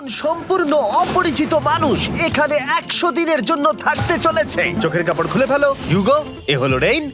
একজন সম্পূর্ণ অপরিচিত মানুষ এখানে 100 দিনের জন্য থাকতে চলেছে। চোখের কাপড় খুলে ফেলো। হিউগো, এ হলো রেইন,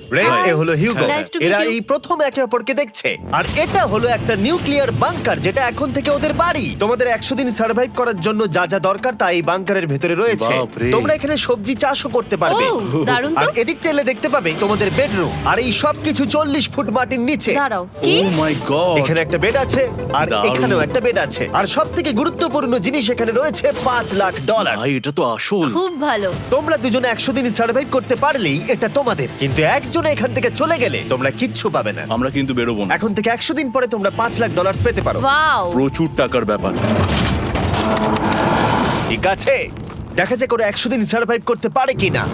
এ হলো হিউগো। Nice to meet এরা you. এই প্রথম একে অপরকে দেখছে। আর এটা হলো একটা নিউক্লিয়ার বাংকার যেটা এখন থেকে ওদের বাড়ি। তোমাদের 100 দিন সার্ভাইভ করার জন্য যা যা দরকার তা এই বাংকারের ভেতরে রয়েছে। বাপরে। তোমরা এখানে সবজি চাষও করতে পারবে। ও, দারুণ তো। আর এদিক টেলে দেখতে পাবে তোমাদের বেডরুম। আর এই সব কিছু 40 ফুট মাটির নিচে। দাঁড়াও, কি? ও মাই গড, এখানে একটা বেড আছে আর দারুণ। এখানেও একটা বেড আছে। আর সবথেকে গুরুত্বপূর্ণ জিনিস এখানে রয়েছে $5,00,000। ভাই এটা তো আসল। খুব ভালো। তোমরা দুজনে 100 দিন সার্ভাইভ করতে পারলেই এটা তোমাদের, কিন্তু একজন এখান থেকে চলে গেলে তোমরা কিচ্ছু পাবে না। আমরা কিন্তু বেরোবো না, এখন থেকে 100 দিন পরে তোমরা $5,00,000 পেতে পারো। ওয়াও। প্রচুর টাকার ব্যাপার। ঠিক আছে, দেখা যাক ওরা 100 দিন সার্ভাইভ করতে পারে কিনা।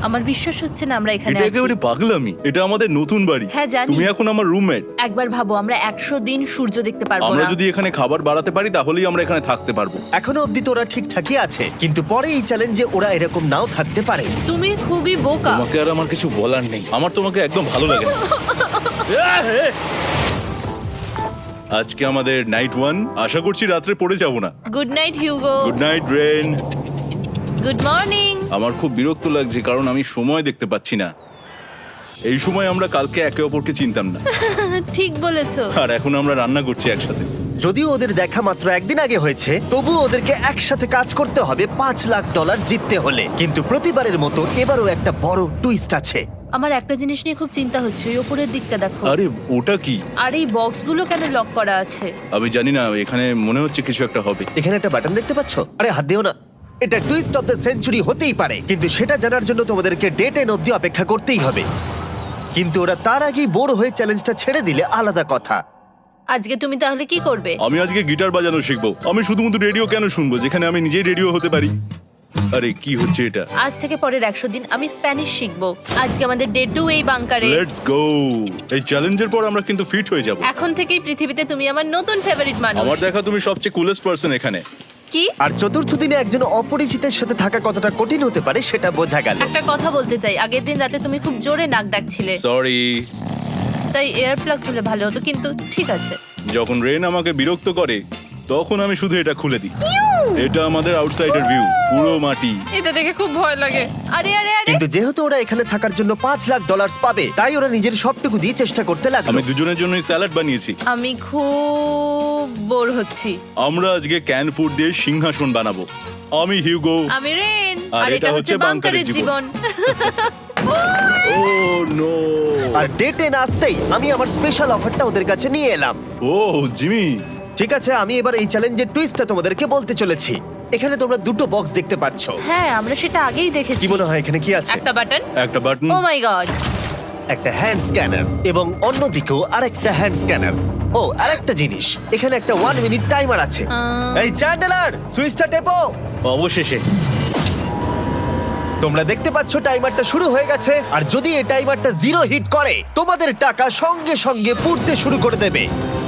আমার বিশ্বাস হচ্ছে না আমরা এখানে এটা আছি। একেবারে পাগলামি। এটা আমাদের নতুন বাড়ি। হ্যাঁ, জানি। তুমি এখন আমার রুমমেট। একবার ভাবো, আমরা 100 দিন সূর্য দেখতে পারবো আমরা না। যদি এখানে খাবার বাড়াতে পারি তাহলেই আমরা এখানে থাকতে পারবো। এখনো অবধি তো ওরা ঠিকঠাকই আছে, কিন্তু পরে এই চ্যালেঞ্জে ওরা এরকম নাও থাকতে পারে। তুমি খুবই বোকা। তোমাকে আর আমার কিছু বলার নেই। আমার তোমাকে একদম ভালো লাগে না। আজকে আমাদের নাইট 1। আশা করছি রাত্রে পড়ে যাব না। Good night Hugo. Good night Ren. Good morning. আমার খুব বিরক্ত লাগছে কারণ আমি সময় দেখতে পাচ্ছি না। এই সময় আমরা কালকে একে অপরকে চিনতাম না, ঠিক বলেছো। আর এখন আমরা রান্না করছি একসাথে। যদিও ওদের দেখা মাত্র একদিন আগে হয়েছে, তবুও ওদেরকে একসাথে কাজ করতে হবে $5,00,000 জিততে হলে। কিন্তু প্রতিবারের মতো এবারও একটা বড় টুইস্ট আছে। আমার একটা জিনিস নিয়ে খুব চিন্তা হচ্ছে, ওই উপরের দিকটা দেখো। আরে ওটা কি? আর এই বক্সগুলো কেন লক করা আছে? আমি জানি না, এখানে মনে হচ্ছে কিছু একটা হবে। এখানে একটা বাটন দেখতে পাচ্ছ? আরে হাত দিও না। এটা টুইস্ট অফ দ্য সেঞ্চুরি হতেই পারে, কিন্তু সেটা জানার জন্য তোমাদেরকে ডে 10 অবধি অপেক্ষা করতেই হবে। কিন্তু ওরা তার আগেই বোর হয়ে চ্যালেঞ্জটা ছেড়ে দিলে আলাদা কথা। আজকে তুমি তাহলে কি করবে? আমি আজকে গিটার বাজানো শিখবো। আমি শুধুমাত্র রেডিও কেন শুনবো যেখানে আমি নিজেই রেডিও হতে পারি? আরে কি হচ্ছে এটা? আজ থেকে পরের 100 দিন আমি স্প্যানিশ শিখবো। আজকে আমাদের ডে 2 এই বাংকারে। Let's go. এই চ্যালেঞ্জের পর আমরা কিন্তু ফিট হয়ে যাব। এখন থেকেই পৃথিবীতে তুমি আমার নতুন ফেভারিট মানুষ। আমার দেখা তুমি সবচেয়ে কুলেস্ট পারসন এখানে। কি? আর চতুর্থ দিনে একজন অপরিচিতের সাথে থাকা কতটা কঠিন হতে পারে সেটা বোঝা গেল। একটা কথা বলতে চাই, আগের দিন রাতে তুমি খুব জোরে নাক ডাকছিলে, সরি। তাই এয়ার প্লাগস হলে ভালো হতো, কিন্তু ঠিক আছে। যখন রেন আমাকে বিরক্ত করে তখন আমি শুধু এটা খুলে দিই। এটা আমাদের আউটসাইডার ভিউ, পুরো মাটি। এটা দেখে খুব ভয় লাগে। আরে আরে আরে, কিন্তু যেহেতু ওরা এখানে থাকার জন্য $5,00,000 পাবে, তাই ওরা নিজের সবটুকু দিয়ে চেষ্টা করতে লাগলো। আমি দুজনের জন্যই স্যালাড বানিয়েছি। আমি খুব বোর হচ্ছি। আমরা আজকে ক্যান ফুড দিয়ে সিংহাসন বানাবো। আমি হিউগো। আমি রেন, আর আর এটা হচ্ছে বাংকারের জীবন। ও নো। আর ডে 10 আসতেই আমি আমার স্পেশাল অফারটা ওদের কাছে নিয়ে এলাম। ও জিমি। ঠিক আছে, আমি এবার এই চ্যালেঞ্জের টুইস্টটা তোমাদেরকে বলতে চলেছি। এখানে তোমরা দুটো বক্স দেখতে পাচ্ছ। হ্যাঁ, আমরা সেটা আগেই কি দেখেছি। মনে হয় এখানে কি আছে? একটা বাটন। একটা বাটন। O my god. একটা হ্যান্ড স্ক্যানার এবং অন্যদিকেও আরেকটা হ্যান্ড স্ক্যানার। ও, আরেকটা জিনিস, এখানে একটা 1 মিনিট টাইমার আছে। এই চ্যান্ডেলার, সুইচটা টেপো। অবশেষে। তোমরা দেখতে পাচ্ছ টাইমারটা শুরু হয়ে গেছে। আর যদি এই টাইমারটা 0 হিট করে, তোমাদের টাকা সঙ্গে সঙ্গে পুড়তে শুরু করে দেবে।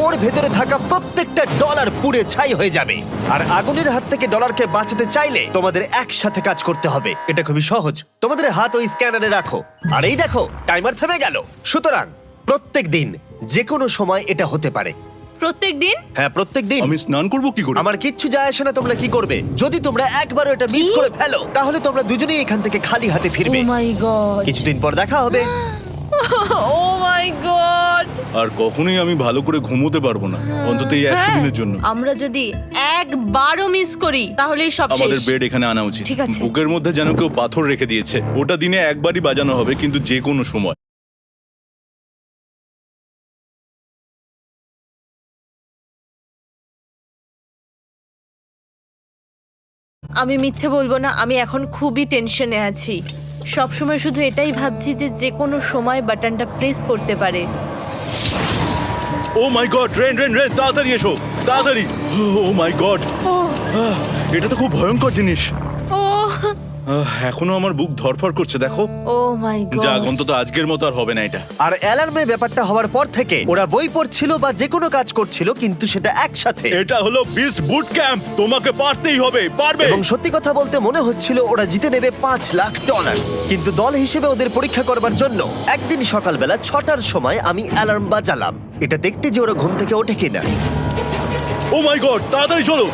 ওর ভেতরে থাকা প্রত্যেকটা ডলার পুড়ে ছাই হয়ে যাবে। আর আগুনের হাত থেকে ডলারকে বাঁচাতে চাইলে তোমাদের একসাথে কাজ করতে হবে। এটা খুবই সহজ। তোমাদের হাত ওই স্ক্যানারে রাখো, আর এই দেখো টাইমার থেমে গেল। সুতরাং প্রত্যেক দিন যে কোনো সময় এটা হতে পারে। প্রত্যেক দিন? হ্যাঁ, প্রত্যেক দিন। আমি স্নান করব কি করে? আমার কিচ্ছু যায় আসে না তোমরা কি করবে। যদি তোমরা একবারও এটা মিস করে ফেলো, তাহলে তোমরা দুজনেই এখান থেকে খালি হাতে ও ফিরবে। মাই গড। কিছুদিন পর দেখা হবে। ও মাই গড। আর কখনোই আমি ভালো করে ঘুমোতে পারবো না, অন্তত এই 100 দিনের জন্য। আমরা যদি একবারও মিস করি তাহলেই সব আমাদের শেষ। বেড এখানে আনা উচিত। ঠিক আছে। বুকের মধ্যে যেন কেউ পাথর রেখে দিয়েছে। ওটা দিনে একবারই বাজানো হবে, কিন্তু যে কোনো সময়। আমি মিথ্যে বলবো না, আমি এখন খুবই টেনশনে আছি। সব সময় শুধু এটাই ভাবছি যে যে কোনো সময় বাটনটা প্রেস করতে পারে। ও my god, rain rain rain, তাড়াতাড়ি এসো, তাড়াতাড়ি। ও মাই গড, ও এটা তো খুব ভয়ঙ্কর জিনিস। ও এখনো আমার বুক ধরফর করছে, দেখো। ও মাই গড। যাক, অন্তত আজকের মতো আর হবে না এটা। আর অ্যালার্মের ব্যাপারটা হওয়ার পর থেকে ওরা বই পড়ছিল বা যে কোনো কাজ করছিল, কিন্তু সেটা একসাথে। এটা হলো বিস্ট বুট ক্যাম্প, তোমাকে পারতেই হবে, পারবে। এবং সত্যি কথা বলতে মনে হচ্ছিল ওরা জিতে নেবে $5,00,000। কিন্তু দল হিসেবে ওদের পরীক্ষা করবার জন্য একদিন সকালবেলা 6টার সময় আমি অ্যালার্ম বাজালাম, এটা দেখতে যে ওরা ঘুম থেকে ওঠে কিনা। ও মাই গড, তাড়াতাড়ি চলো।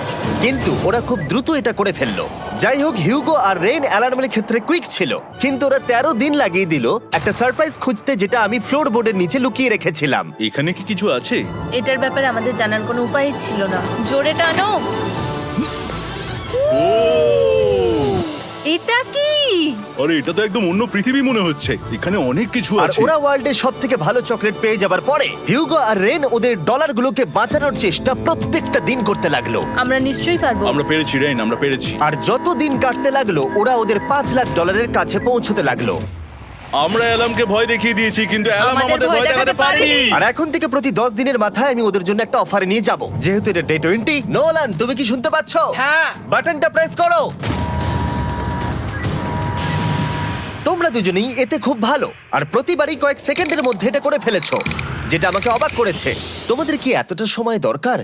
কিন্তু ওরা খুব দ্রুত এটা করে ফেললো। যাই হোক, হিউগো আর রেন অ্যালার্মের ক্ষেত্রে কুইক ছিল, কিন্তু ওরা 13 দিন লাগিয়ে দিল একটা সারপ্রাইজ খুঁজতে, যেটা আমি ফ্লোর বোর্ডের নিচে লুকিয়ে রেখেছিলাম। এখানে কি কিছু আছে? এটার ব্যাপারে আমাদের জানার কোনো উপায় ছিল না। জোরে টানো। ও এটা কি? আরে, এটা তো একদম অন্য পৃথিবী মনে হচ্ছে। এখানে অনেক কিছু আর আছে। ওরা ওয়ার্ল্ডের সব থেকে ভালো চকলেট পেয়ে যাবার পরে হিউগো আর রেন ওদের ডলারগুলোকে বাঁচানোর চেষ্টা প্রত্যেকটা দিন করতে লাগলো। আমরা নিশ্চয়ই পারবো। আমরা পেরেছি রেন, আমরা পেরেছি। আর যত দিন কাটতে লাগলো, ওরা ওদের $5,00,000 কাছে পৌঁছতে লাগলো। আমরা অ্যালামকে ভয় দেখিয়ে দিয়েছি, কিন্তু অ্যালাম আমাদের আমাদের ভয় ভয় দেখাতে দেখাতে পারেনি। পারেনি। আর এখন থেকে প্রতি 10 দিনের মাথায় আমি ওদের জন্য একটা অফারে নিয়ে যাব, যেহেতু এটা ডে 20। নোলান, তুমি কি শুনতে পাচ্ছ? হ্যাঁ। বাটনটা প্রেস করো। তোমরা দুজনেই এতে খুব ভালো, আর প্রতিবারই কয়েক সেকেন্ডের মধ্যে এটা করে ফেলেছো, যেটা আমাকে অবাক করেছে। তোমাদের কি এতটা সময় দরকার?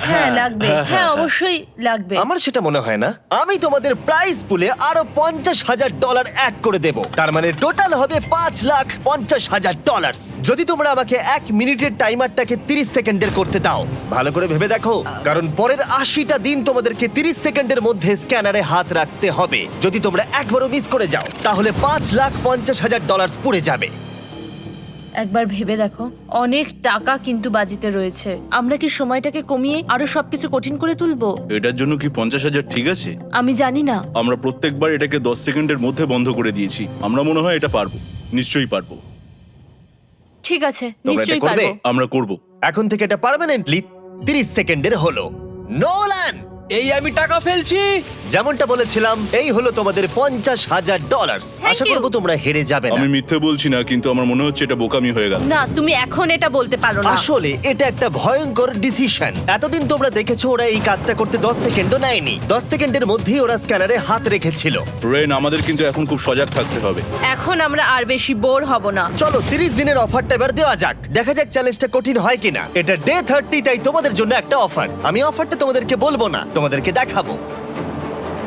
হ্যাঁ লাগবে, হ্যাঁ অবশ্যই লাগবে। আমার সেটা মনে হয় না। আমি তোমাদের প্রাইস পুলে আরো $50,000 অ্যাড করে দেব, তার মানে টোটাল হবে $5,50,000। যদি তোমরা আমাকে 1 মিনিটের টাইমারটাকে 30 সেকেন্ডের করতে দাও। ভালো করে ভেবে দেখো, কারণ পরের 80টা দিন তোমাদেরকে 30 সেকেন্ডের মধ্যে স্ক্যানারে হাত রাখতে হবে। যদি তোমরা একবারও মিস করে যাও, তাহলে $5,50,000 পুড়ে যাবে। একবার ভেবে দেখো, অনেক টাকা কিন্তু বাজিতে রয়েছে। আমরা কি সময়টাকে কমিয়ে আরো সবকিছু কঠিন করে তুলবো? এটার জন্য কি 50,000 ঠিক আছে? আমি জানি না। আমরা প্রত্যেকবার এটাকে 10 সেকেন্ডের মধ্যে বন্ধ করে দিয়েছি। আমরা মনে হয় এটা পারবো, নিশ্চয়ই পারবো। ঠিক আছে, এটা নিশ্চয়ই করবে? পারবো। আমরা করব। এখন থেকে এটা পার্মানেন্টলি 30 সেকেন্ডের হলো। নোলান, এই আমি টাকা ফেলছি। যেমনটা বলেছিলাম, এই হলো তোমাদের $50,000। Thank Asha you. করবো তোমরা হেরে যাবে না। আমি মিথ্যে বলছি না, কিন্তু আমার মনে হচ্ছে এটা বোকামি হয়ে গেল। না, তুমি এখন এটা বলতে পারো না। আসলে এটা একটা ভয়ঙ্কর ডিসিশন। এতদিন তোমরা দেখেছো ওরা এই কাজটা করতে 10 সেকেন্ডও নেয়নি। 10 সেকেন্ডের মধ্যেই ওরা স্ক্যানারে হাত রেখেছিল। রেন, আমাদের কিন্তু এখন খুব সজাগ থাকতে হবে। এখন আমরা আর বেশি বোর হব না। চলো 30 দিনের অফারটা এবার দেওয়া যাক, দেখা যাক চ্যালেঞ্জটা কঠিন হয় কিনা। এটা ডে 30, তাই তোমাদের জন্য একটা অফার। আমি অফারটা তোমাদেরকে বলবো না, তোমাদেরকে দেখাবো।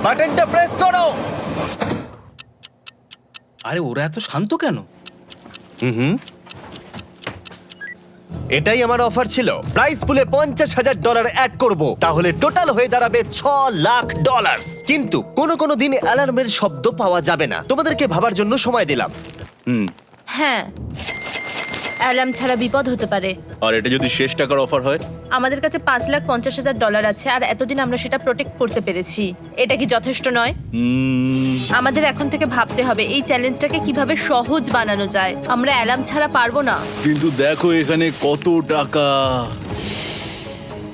বাটনটা প্রেস করো। আরে ওরা এত শান্ত কেন? এটাই আমার অফার ছিল। প্রাইস পুলে $50,000 অ্যাড করব, তাহলে টোটাল হয়ে দাঁড়াবে $6,00,000। কিন্তু কোনো দিন অ্যালার্মের শব্দ পাওয়া যাবে না। তোমাদেরকে ভাবার জন্য সময় দিলাম। হ্যাঁ, অ্যালার্ম ছাড়া বিপদ হতে পারে। আর এটা যদি শেষ টাকার অফার হয়? আমাদের কাছে $5,50,000 আছে, আর এতদিন আমরা সেটা প্রোটেক্ট করতে পেরেছি। এটা কি যথেষ্ট নয়? আমাদের এখন থেকে ভাবতে হবে এই চ্যালেঞ্জটাকে কিভাবে সহজ বানানো যায়। আমরা অ্যালার্ম ছাড়া পারবো না। কিন্তু দেখো এখানে কত টাকা।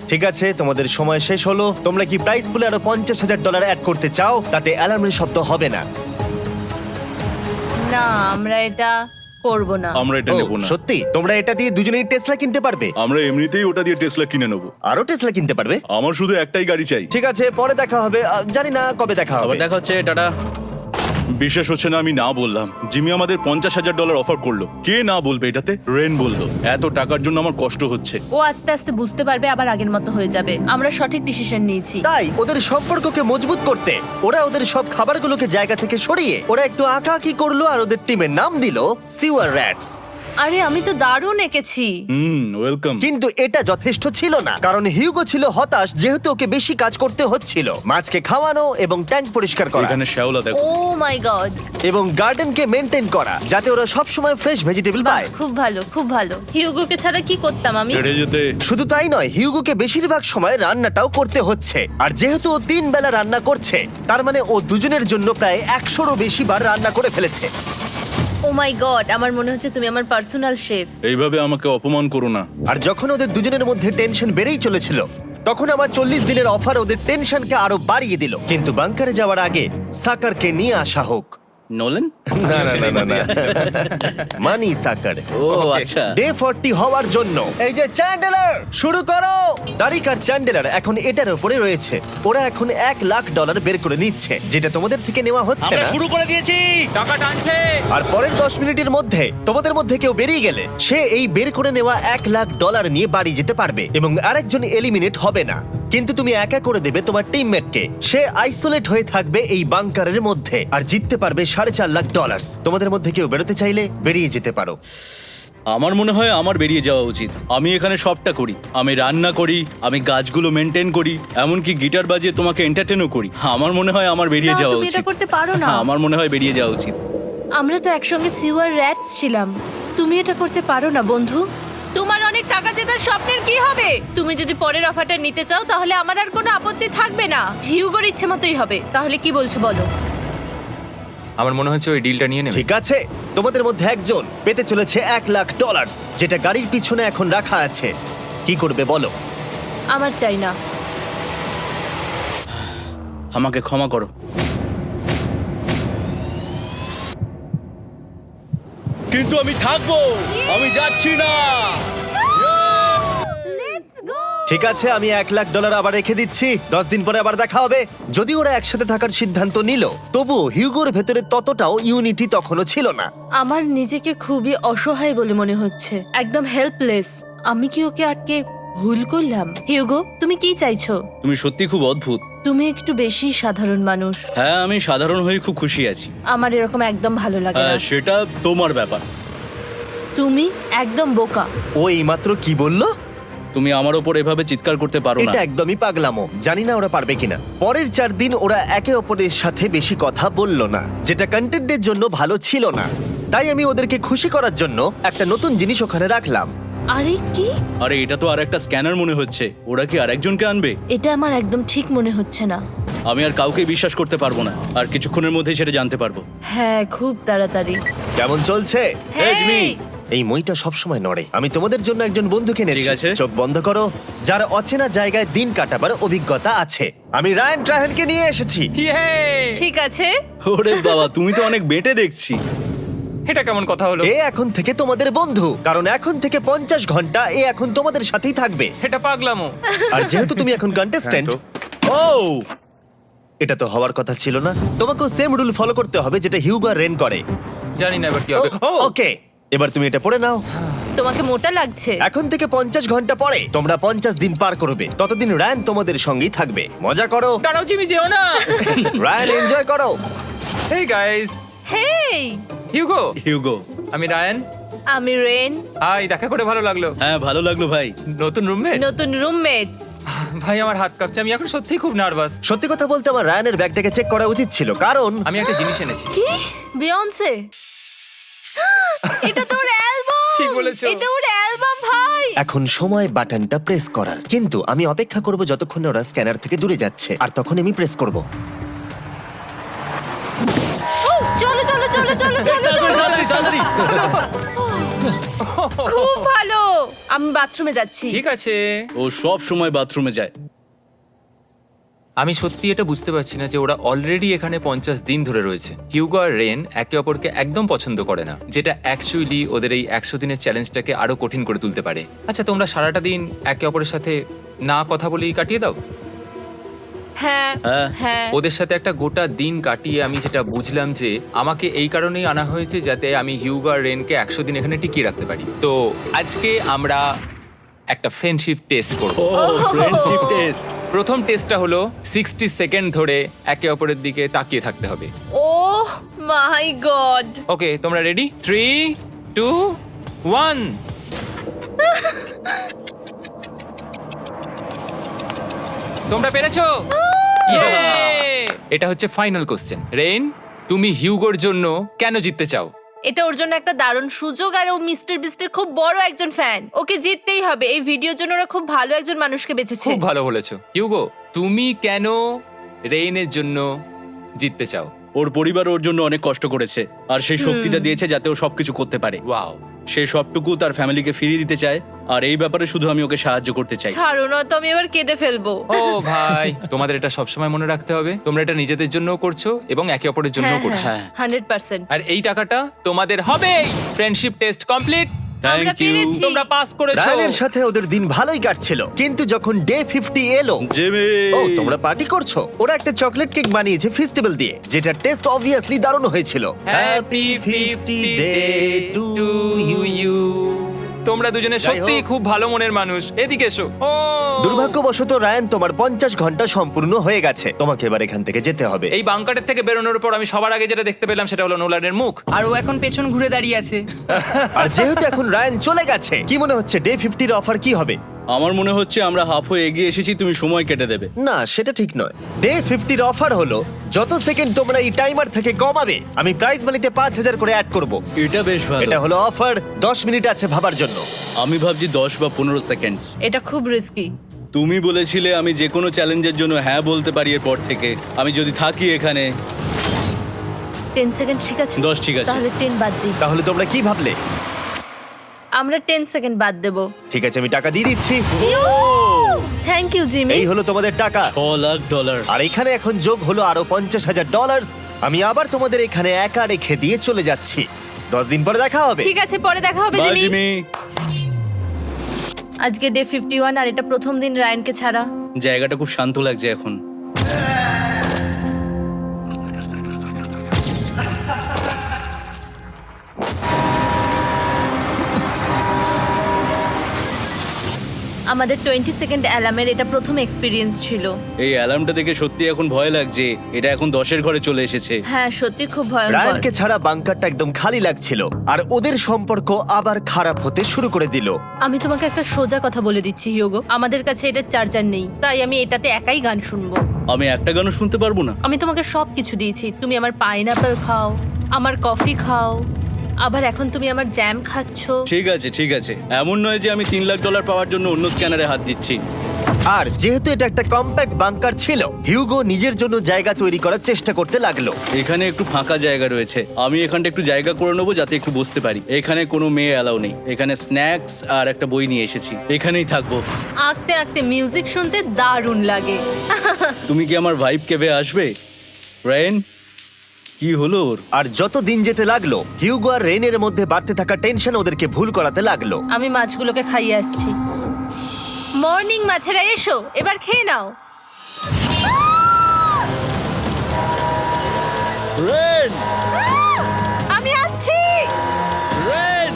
ঠিক আছে, তোমাদের সময় শেষ হলো। তোমরা কি প্রাইস পুলে আরো $50,000 অ্যাড করতে চাও? তাতে অ্যালার্মের শব্দ হবে না। না, আমরা এটা করব না। আমরা এটা ও, নেব না। সত্যি? তোমরা এটা দিয়ে দুজনেই টেসলা কিনতে পারবে? আমরা এমনিতেই ওটা দিয়ে টেসলা কিনে নেব। আরো টেসলা কিনতে পারবে? আমার শুধু একটাই গাড়ি চাই। ঠিক আছে, পরে দেখা হবে। জানি না কবে দেখা আবার হবে। দেখা হচ্ছে, টাটা। বিশ্বাস হচ্ছে না আমি না বললাম। জিমি আমাদের $50,000 অফার করলো। কে না বলবে এটাতে? রেন বললো। এত টাকার জন্য আমার কষ্ট হচ্ছে। ও আস্তে আস্তে বুঝতে পারবে, আবার আগের মতো হয়ে যাবে। আমরা সঠিক ডিসিশন নিয়েছি। তাই ওদের সম্পর্ককে মজবুত করতে ওরা ওদের সব খাবারগুলোকে জায়গা থেকে সরিয়ে ওরা একটু আঁকাআঁকি করলো, আর ওদের টিমের নাম দিল সিওয়ার র্যাটস। আরে আমি তো দারুণ এঁকেছি। ওয়েলকাম। কিন্তু এটা যথেষ্ট ছিল না, কারণ হিউগো ছিল হতাশ, যেহেতু ওকে বেশি কাজ করতে হচ্ছিল। মাছকে খাওয়ানো এবং ট্যাঙ্ক পরিষ্কার করা এখানে শ্যাওলা দেখো। ও মাই গড, এবং গার্ডেনকে মেনটেন করা, যাতে ওরা সব সময় ফ্রেশ ভেজিটেবল পায়। খুব ভালো, খুব ভালো। হিউগোকে ছাড়া কি করতাম আমি? হেঁটে যেতে। শুধু তাই নয়, হিউগোকে বেশিরভাগ সময় রান্নাটাও করতে হচ্ছে। আর যেহেতু ও 3 বেলা রান্না করছে, তার মানে ও দুজনের জন্য প্রায় 100রও বেশি বার রান্না করে ফেলেছে। ও মাই গড, আমার মনে হচ্ছে তুমি আমার পার্সোনাল শেফ। এইভাবে আমাকে অপমান করো না। আর যখন ওদের দুজনের মধ্যে টেনশন বেড়েই চলেছিল, তখন আমার 40 দিনের অফার ওদের টেনশনকে আরো বাড়িয়ে দিল। কিন্তু বাংকারে যাওয়ার আগে সাকারকে নিয়ে আসা হোক। নোলেন? মানি সাকার। ও আচ্ছা। ডে 40 হওয়ার জন্য এই যে চ্যান্ডেলার শুরু করো। তারিক আর চ্যান্ডেলার এখন এটার উপরে রয়েছে। ওরা এখন $1,00,000 বের করে নিচ্ছে, যেটা তোমাদের থেকে নেওয়া হচ্ছে আমরা না। শুরু করে দিয়েছি, টাকা টানছে। আর পরের 10 মিনিটের মধ্যে তোমাদের মধ্যে কেউ বেরিয়ে গেলে সে এই বের করে নেওয়া $1,00,000 নিয়ে বাড়ি যেতে পারবে, এবং আরেকজন এলিমিনেট হবে না। কিন্তু তুমি একা করে দেবে তোমার টিমমেটকে। সে আইসোলেট হয়ে থাকবে এই বাংকারের মধ্যে, আর জিততে পারবে $4,50,000। তোমাদের মধ্যে কেউ বেরোতে চাইলে বেরিয়ে যেতে পারো। আমার মনে হয় আমার বেরিয়ে যাওয়া উচিত। আমি এখানে সবটা করি, আমি রান্না করি, আমি গাছগুলো মেনটেন করি, এমনকি গিটার বাজিয়ে তোমাকে এন্টারটেনও করি। আমার মনে হয় আমার বেরিয়ে না, যাওয়া তুমি এটা উচিত। করতে পারো না। আমার মনে হয় বেরিয়ে যাওয়া উচিত। আমরা তো একসঙ্গে সিওয়ার র্যাটস ছিলাম। তুমি এটা করতে পারো না বন্ধু। তোমার অনেক টাকা জেতার স্বপ্নের কি হবে? তুমি যদি পরের অফারটা নিতে চাও তাহলে আমার আর কোনো আপত্তি থাকবে না। হিউগোর ইচ্ছে মতোই হবে। তাহলে কি বলছো বলো? আমার মনে হচ্ছে ওই ডিলটা নিয়ে নেবে। ঠিক আছে, তোমাদের মধ্যে একজন পেতে চলেছে $1,00,000, যেটা গাড়ির পিছনে এখন রাখা আছে। কি করবে বলো? আমার চাই না। আমাকে ক্ষমা করো। কিন্তু আমি থাকবো, আমি যাচ্ছি না। ঠিক আছে, আমি $1,00,000 আবার রেখে দিচ্ছি। 10 দিন পরে আবার দেখা হবে। যদি ওরা একসাথে থাকার সিদ্ধান্ত নিল, তবুও হিউগোর ভেতরে ততটাও ইউনিটি তখনও ছিল না। আমার নিজেকে খুবই অসহায় বলে মনে হচ্ছে, একদম হেল্পলেস। আমি কি ওকে আটকে ভুল করলাম? হিউগো, তুমি কি চাইছো? তুমি সত্যি খুব অদ্ভুত। তুমি একটু বেশি সাধারণ মানুষ। হ্যাঁ, আমি সাধারণ হয়ে খুব খুশি আছি। আমার এরকম একদম ভালো লাগে না। হ্যাঁ, সেটা তোমার ব্যাপার। তুমি একদম বোকা। ও এইমাত্র কি বললো? তুমি আমার ওপর এভাবে চিৎকার করতে পারো না। এটা একদমই পাগলামো। জানি না ওরা পারবে কিনা। পরের 4 দিন ওরা একে অপরের সাথে বেশি কথা বলল না, যেটা কন্টেন্টের জন্য ভালো ছিল না। তাই আমি ওদেরকে খুশি করার জন্য একটা নতুন জিনিস ওখানে রাখলাম। আরে কি? আরে এটা তো আর একটা স্ক্যানার মনে হচ্ছে। ওরা কি আরেকজনকে আনবে? এটা আমার একদম ঠিক মনে হচ্ছে না। আমি আর কাউকে বিশ্বাস করতে পারবো না। আর কিছুক্ষণের মধ্যেই সেটা জানতে পারবো। হ্যাঁ, খুব তাড়াতাড়ি। কেমন চলছে? Hey, Jimmy! এই মইটা সবসময় নড়ে। আমি তোমাদের জন্য একজন বন্ধুকে এনেছি। ঠিক আছে। চোখ বন্ধ করো। যার অচেনা জায়গায় দিন কাটাবার অভিজ্ঞতা আছে। আমি রায়ান ট্রাহেনকে নিয়ে এসেছি। ইয়ে! ঠিক আছে। ওরে বাবা, তুমি তো অনেক বেটে দেখছি। এটা কেমন কথা হলো? এ এখন থেকে তোমাদের বন্ধু, কারণ এখন থেকে 50 ঘন্টা এ এখন তোমাদের সাথেই থাকবে। এটা পাগলামো। আর যেহেতু তুমি এখন কন্টেস্ট্যান্ট, ও এটা তো হওয়ার কথা ছিল না। তোমাকেও সেম রুল ফলো করতে হবে যেটা হিউগো আর রেন করে। জানি না এবার কি হবে। ও ওকে, এবার তুমি এটা পড়ে নাও। তোমাকে মোটা লাগছে। এখন থেকে 50 ঘন্টা পরে তোমরা 50 দিন পার করবে। ততদিন রায়ান তোমাদের সঙ্গেই থাকবে। মজা করো, দাঁড়াও জিমি, যেও না। রায়ান এনজয় করো। হেই গাইস, হেই, হিউগো। হিউগো। আমি রায়ান। আমি রেন। হাই, দেখা করে ভালো লাগলো। হ্যাঁ, ভালো লাগলো ভাই। নতুন রুমমেট। নতুন রুমমেটস। ভাই আমার হাত কাঁপছে, আমি এখন সত্যিই খুব নার্ভাস। সত্যি কথা বলতে আমার রায়ানের ব্যাগটাকে চেক করা উচিত ছিল, কারণ আমি একটা জিনিস এনেছি। কি? বিয়ন্সে? এটা তো ওর অ্যালবাম। ঠিক বলেছো। এটা ওর অ্যালবাম ভাই। এখন সময় বাটনটা প্রেস করার। কিন্তু আমি অপেক্ষা করব যতক্ষণ না ওরা স্ক্যানার থেকে দূরে যাচ্ছে, আর তখন আমি প্রেস করব। ও, চলো চলো চলো চলো চলো চলো। তাড়াতাড়ি। খুব ভালো। আমি বাথরুমে যাচ্ছি। ঠিক আছে। ও সব সময় বাথরুমে যায়। আমি সত্যি এটা বুঝতে পারছি না যে ওরা অলরেডি এখানে 50 দিন ধরে রয়েছে। হিউগো আর রেন একে অপরকে একদম পছন্দ করে না, যেটা অ্যাকচুয়ালি ওদের এই 100 দিনের চ্যালেঞ্জটাকে আরো কঠিন করে তুলতে পারে। আচ্ছা, তোমরা সারাটা দিন একে অপরের সাথে না কথা বলেই কাটিয়ে দাও? হ্যাঁ হ্যাঁ। হ্যাঁ। ওদের সাথে একটা গোটা দিন কাটিয়ে আমি যেটা বুঝলাম যে আমাকে এই কারণেই আনা হয়েছে যাতে আমি হিউগো আর রেনকে 100 দিন এখানে টিকিয়ে রাখতে পারি। তো আজকে আমরা একটা ফ্রেন্ডশিপ টেস্ট করব। ও ফ্রেন্ডশিপ টেস্ট। প্রথম টেস্টটা হলো 60 সেকেন্ড ধরে একে অপরের দিকে তাকিয়ে থাকতে হবে। ওহ মাই গড। ওকে, তোমরা রেডি? 3, 2, 1। তোমরা পেরেছো? Yay! এটা হচ্ছে ফাইনাল কোশ্চেন। রেইন, তুমি হিউগোর জন্য কেন জিততে চাও? এটা ওর জন্য একটা দারুণ সুযোগ, আর ও মিস্টার বিস্টের খুব বড় একজন ফ্যান। ওকে জিততেই হবে। এই ভিডিওর জন্য ওরা খুব ভালো একজন মানুষকে বেঁচেছে। খুব ভালো বলেছো। হিউগো, তুমি কেন রেইনের জন্য জিততে চাও? ওর পরিবার ওর জন্য অনেক কষ্ট করেছে, আর সেই শক্তিটা দিয়েছে যাতে ও সবকিছু করতে পারে। ওয়াও। সে সবটুকু তার ফ্যামিলিকে ফিরিয়ে দিতে চায়, আর এই ব্যাপারে শুধু আমি ওকে সাহায্য করতে চাই। ছাড়ো না তো, আমি এবার কেঁদে ফেলবো। ও ভাই, তোমাদের এটা সবসময় মনে রাখতে হবে। তোমরা এটা নিজেদের জন্য করছো এবং একে অপরের জন্য করছো। হ্যাঁ। 100%। আর এই টাকাটা তোমাদের হবেই। Friendship test complete. আমরা থ্যাংক ইউ। পেরেছি। তোমরা পাস করেছো। রায়ানের সাথে ওদের দিন ভালোই কাটছিল, কিন্তু যখন ডে 50 এলো, জিমি। ও তোমরা পার্টি করছো। ওরা একটা চকলেট কেক বানিয়েছে ফেস্টিভ্যাল দিয়ে, যেটা টেস্ট অবভিয়াসলি দারুণ হয়েছিল। Happy 50 day to you. তোমরা দুজনে যাই সত্যি হোক। খুব ভালো মনের মানুষ, এদিকে এসো। ও দুর্ভাগ্যবশত রায়ান, তোমার 50 ঘন্টা সম্পূর্ণ হয়ে গেছে। তোমাকে এবার এখান থেকে যেতে হবে। এই বাংকারের থেকে বেরোনোর পর আমি সবার আগে যেটা দেখতে পেলাম সেটা হলো নোলানের মুখ। আর ও এখন পেছন ঘুরে দাঁড়িয়ে আছে। আর যেহেতু এখন রায়ান চলে গেছে, কি মনে হচ্ছে ডে 50 এর অফার কি হবে? আমার মনে হচ্ছে আমরা হাফ হয়ে এগিয়ে এসেছি, তুমি সময় কেটে দেবে। না, সেটা ঠিক নয়। ডে 50 এর অফার হলো যত সেকেন্ড তোমরা এই টাইমার থেকে কমাবে, আমি প্রাইজ মানিতে 5000 করে অ্যাড করব। এটা বেশ ভালো। এটা হলো অফার। 10 মিনিট আছে ভাবার জন্য। আমি ভাবছি 10 বা 15 সেকেন্ডস। এটা খুব রিস্কি। তুমি বলেছিলে আমি যে কোনো চ্যালেঞ্জের জন্য হ্যাঁ বলতে পারি এরপর থেকে। আমি যদি থাকি এখানে 10 সেকেন্ড ঠিক আছে? 10 ঠিক আছে। তাহলে 10 বাদ দিই। তাহলে তোমরা কি ভাবলে? আমরা 10 সেকেন্ড বাদ দেব। ঠিক আছে, আমি টাকা দিয়ে দিচ্ছি। Thank you Jimmy. এই হলো তোমাদের টাকা। $6,00,000। আর এখানে এখন যোগ হলো আরো $50,000। আমি আবার তোমাদের এখানে একা রেখে দিয়ে চলে যাচ্ছি। 10 দিন পরে দেখা হবে। ঠিক আছে, পরে দেখা হবে বাই জিমি। জিমি। আজকে ডে 51 আর এটা প্রথম দিন রায়ানকে ছাড়া। জায়গাটা খুব শান্ত লাগছে এখন। আমাদের 20 সেকেন্ড অ্যালার্মের এটা প্রথম এক্সপিরিয়েন্স ছিল। এই অ্যালার্মটা দেখে সত্যি এখন ভয় লাগছে। এটা এখন 10-এর ঘরে চলে এসেছে। হ্যাঁ, সত্যি খুব ভয়ঙ্কর। রায়ানকে ছাড়া বাংকারটা একদম খালি লাগছিল, আর ওদের সম্পর্ক আবার খারাপ হতে শুরু করে দিল। আমি তোমাকে একটা সোজা কথা বলে দিচ্ছি হিউগো, আমাদের কাছে এটা চার্জার নেই, তাই আমি এটাতে একাই গান শুনবো। আমি একটা গানও শুনতে পারবো না? আমি তোমাকে সব কিছু দিয়েছি। তুমি আমার পাইনাপেল খাও, আমার কফি খাও, আবার এখন তুমি আমার জ্যাম খাচ্ছো। ঠিক আছে ঠিক আছে, এমন নয় যে আমি $3,00,000 পাওয়ার জন্য অন্য স্ক্যানারে হাত দিচ্ছি। আর যেহেতু এটা একটা কম্প্যাক্ট বাংকার ছিল, হিউগো নিজের জন্য জায়গা তৈরি করার চেষ্টা করতে লাগলো। এখানে একটু ফাঁকা জায়গা রয়েছে, আমি এখানটা একটু জায়গা করে নেবো যাতে একটু বসতে পারি। এখানে কোনো মেয়ে অ্যালাউ নেই। এখানে স্ন্যাক্স আর একটা বই নিয়ে এসেছি, এখানেই থাকবো। আঁকতে আঁকতে মিউজিক শুনতে দারুণ লাগে। তুমি কি আমার ভাইব কেবে আসবে? রেন, কি হলো ওর? আর যত দিন যেতে লাগলো, হিউগো আর রেনের মধ্যে বাড়তে থাকা টেনশন ওদেরকে ভুল করাতে লাগলো। আমি মাছগুলোকে খাইয়ে আসছি। মর্নিং মাছেরা, এসো এবার খেয়ে নাও। রেন, আমি আসছি। রেন,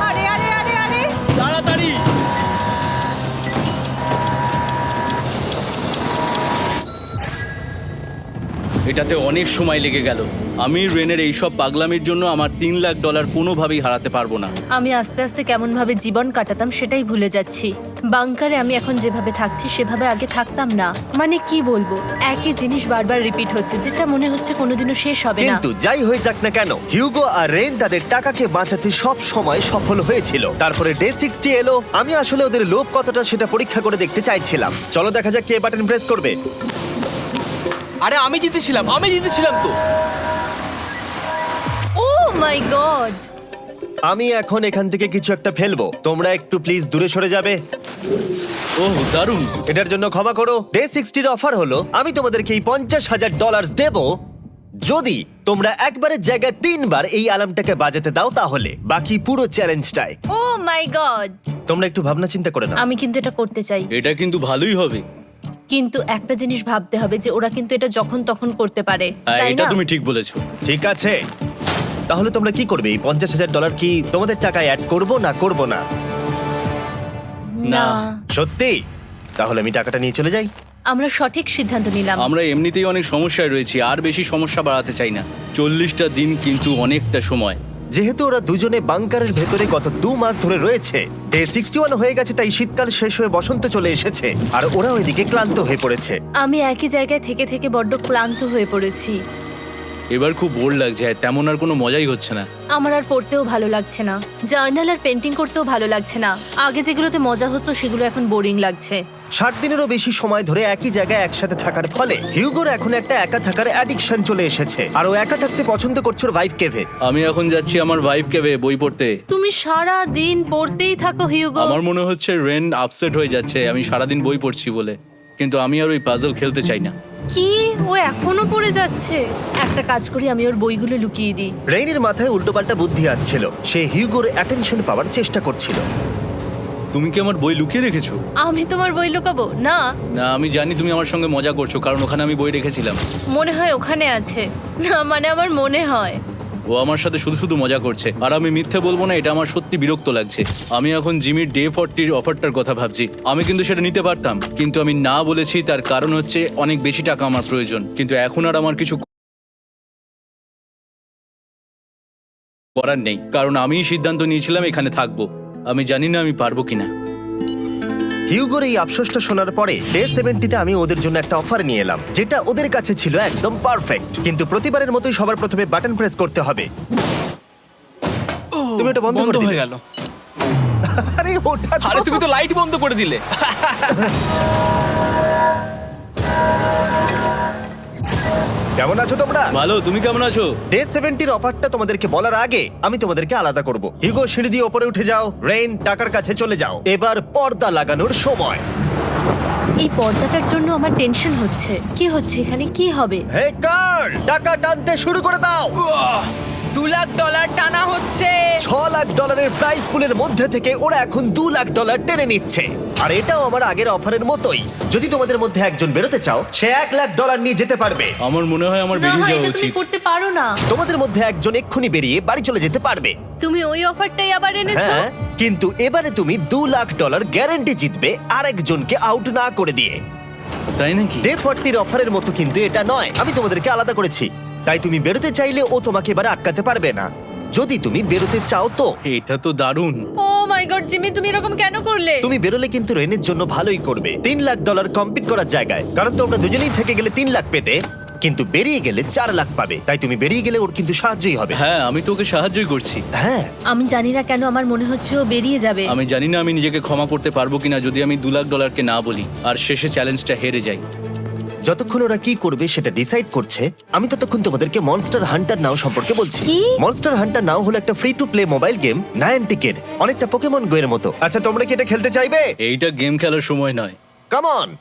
আরে আরে আরে আরে, তাড়াতাড়ি! এটাতে অনেক সময় লেগে গেল। আমি রেনের এইসব পাগলামির জন্য আমার $3,00,000 কোনোভাবেই হারাতে পারবো না। আমি আস্তে আস্তে কেমন ভাবে জীবন কাটাতাম সেটাই ভুলে যাচ্ছি। বাংকারে আমি এখন যেভাবে থাকছি সেভাবে আগে থাকতাম না। মানে কি বলবো, একই জিনিস বারবার রিপিট হচ্ছে, যেটা মনে হচ্ছে কোনোদিনও শেষ হবে না। কিন্তু যাই হয়ে যাক না কেন, হিউগো আর রেন তাদের টাকাকে বাঁচাতে সব সময় সফল হয়েছিল। তারপরে ডে 60 এলো। আমি আসলে ওদের লোভ কতটা সেটা পরীক্ষা করে দেখতে চাইছিলাম। চলো দেখা যাক কে বাটন প্রেস করবে। আরে আমি জিতেছিলাম তো। ও মাই গড! আমি এখন এখান থেকে কিছু একটা ফেলবো। তোমরা একটু প্লিজ দূরে সরে যাবে। ওহ দারুণ! এটার জন্য ক্ষমা করো। ডে 60 এর অফার হলো আমি তোমাদেরকে এই $50,000 দেব যদি তোমরা একবারের জায়গায় 3 বার এই অ্যালার্মটাকে বাজাতে দাও, তাহলে বাকি পুরো চ্যালেঞ্জটাই। ও মাই গড! তোমরা একটু ভাবনা চিন্তা করে নাও। আমি কিন্তু এটা করতে চাই, এটা কিন্তু ভালোই হবে। কিন্তু একটা জিনিস ভাবতে হবে যে ওরা কিন্তু এটা যখন তখন করতে পারে, হ্যাঁ, তাই এটা না? তুমি ঠিক বলেছো। ঠিক আছে, তাহলে তোমরা কি করবে? এই $50,000 কি তোমাদের টাকায় অ্যাড করব না করব না? না, সত্যি? তাহলে আমি টাকাটা নিয়ে চলে যাই। আমরা সঠিক সিদ্ধান্ত নিলাম। আমরা এমনিতেই অনেক সমস্যায় রয়েছি, আর বেশি সমস্যা বাড়াতে চাই না। 40টা দিন কিন্তু অনেকটা সময়। যেহেতু ওরা দুজনে বাংকারের ভেতরে গত 2 মাস ধরে রয়েছে, ডে 61 হয়ে গেছে, তাই শীতকাল শেষ হয়ে বসন্ত চলে এসেছে, আর ওরা ওইদিকে ক্লান্ত হয়ে পড়েছে। আমি একই জায়গায় থেকে থেকে বড্ড ক্লান্ত হয়ে পড়েছি। এবার খুব বোর লাগছে, তেমন আর কোনো মজাই হচ্ছে না। আমার আর পড়তেও ভালো লাগছে না, জার্নাল আর পেন্টিং করতেও ভালো লাগছে না। আগে যেগুলোতে মজা হতো সেগুলো এখন বোরিং লাগছে। 60 দিনেরও বেশি সময় ধরে একই জায়গায় একসাথে থাকার ফলে হিউগোর এখন একটা একা থাকার অ্যাডিকশন চলে এসেছে, আর ও একা থাকতে পছন্দ করছে ওর ভাইফ কেভে। আমি এখন যাচ্ছি আমার ওয়াইফ কেবে বই পড়তে। তুমি সারা দিন পড়তেই থাকো হিউগো। আমার মনে হচ্ছে রেন আপসেট হয়ে যাচ্ছে আমি সারাদিন বই পড়ছি বলে, কিন্তু আমি আর ওই পাজল খেলতে চাই না। কি, ও এখনো পড়ে যাচ্ছে? একটা কাজ করি, আমি ওর বইগুলো লুকিয়ে দিই। রেইনের মাথায় উল্টোপাল্টা বুদ্ধি আসছিল। সে হিউগোর অ্যাটেনশন পাওয়ার চেষ্টা করছিল। তুমি কি আমার বই লুকিয়ে রেখেছো? আমি তোমার বই লুকাবো না? না, আমি জানি তুমি আমার সঙ্গে মজা করছো, কারণ ওখানে আমি বই রেখেছিলাম। মনে হয় ওখানে আছে। না মানে আমার মনে হয়। ও আমার সাথে শুধু শুধু মজা করছে, আর আমি মিথ্যে বলবো না, এটা আমার সত্যি বিরক্ত লাগছে। আমি এখন জিমির ডে 40 অফারটার কথা ভাবছি। আমি কিন্তু সেটা নিতে পারতাম, কিন্তু আমি না বলেছি, তার কারণ হচ্ছে অনেক বেশি টাকা আমার প্রয়োজন। কিন্তু এখন আর আমার কিছু করার নেই, কারণ আমিই সিদ্ধান্ত নিয়েছিলাম এখানে থাকবো। আমি জানি না আমি পারবো কিনা। হিউগোর এই আফসোসটা শোনার পরে ডে 70-তে আমি ওদের জন্য একটা অফার নিয়ে এলাম, যেটা ওদের কাছে ছিল একদম পারফেক্ট। কিন্তু প্রতিবারের মতোই সবার প্রথমে বাটন প্রেস করতে হবে। তুমি এটা বন্ধ করে হয়ে দিলে। গেল। আরে ওটা তো- আরে তুমি তো লাইট বন্ধ করে দিলে। কেমন আছো তোমরা? ভালো, তুমি কেমন আছো? ডে 70-র অফারটা তোমাদেরকে বলার আগে আমি তোমাদেরকে আলাদা করব। হিউগো, সিঁড়ি দিয়ে ওপরে উঠে যাও। রেইন, টাকার কাছে চলে যাও। এবার পর্দা লাগানোর সময়। এই পর্দাটার জন্য আমার টেনশন হচ্ছে। কি হচ্ছে এখানে, কি হবে? হে কার্ল, টাকা টানতে শুরু করে দাও। $2 লাখ টানা হচ্ছে। $6 লাখ প্রাইস পুলের মধ্যে থেকে ওরা এখন $2 লাখ টেনে নিচ্ছে। আর এটাও আমার আগের অফারের মতোই। যদি তোমাদের মধ্যে একজন বেরোতে চাও, সে $1 লাখ নিয়ে যেতে পারবে। আমার মনে হয় আমার না বেরিয়ে হয় যাওয়া এটা তুমি উচিত। করতে পারো না। তোমাদের মধ্যে একজন এক্ষুনি বেরিয়ে বাড়ি চলে যেতে পারবে। তুমি ওই অফারটাই আবার এনেছো। হ্যাঁ, কিন্তু এবারে তুমি $2 লাখ গ্যারান্টি জিতবে আরেকজনকে আউট না করে দিয়ে। তাই নাকি? ডে 40-র অফারের মতো কিন্তু এটা নয়। আমি তোমাদেরকে আলাদা করেছি, তাই তুমি বেরোতে চাইলে ও তোমাকে এবারে আটকাতে পারবে না। যদি তুমি বেরোতে চাও তো। এটা তো দারুণ। ও মাই গড জিমি, তুমি এরকম কেন করলে? তুমি বেরোলে কিন্তু রেনের জন্য ভালোই করবে। $3 লাখ কম্পিট করার জায়গায়, কারণ তোমরা দুজনেই থেকে গেলে 3 লাখ পেতে, কিন্তু বেরিয়ে গেলে 4 লাখ পাবে। তাই তুমি বেরিয়ে গেলে ওর কিন্তু সাহায্যই হবে। হ্যাঁ, আমি তোকে সাহায্যই করছি। হ্যাঁ, আমি জানি না কেন আমার মনে হচ্ছে ও বেরিয়ে যাবে। আমি জানি না আমি নিজেকে ক্ষমা করতে পারবো কিনা যদি আমি $2 লাখ না বলি আর শেষে চ্যালেঞ্জটা হেরে যাই। যতক্ষণ ওরা কি করবে সেটা ডিসাইড করছে, আমি ততক্ষণ তোমাদেরকে মনস্টার হান্টার নাও সম্পর্কে বলছি। কি? মনস্টার হান্টার নাও হলো একটা free to play mobile game, নায়ান্টিকের, অনেকটা পোকেমন গো এর মতো। আচ্ছা, তোমরা কি এটা খেলতে চাইবে? এইটা গেম খেলার সময় নয়। Come on.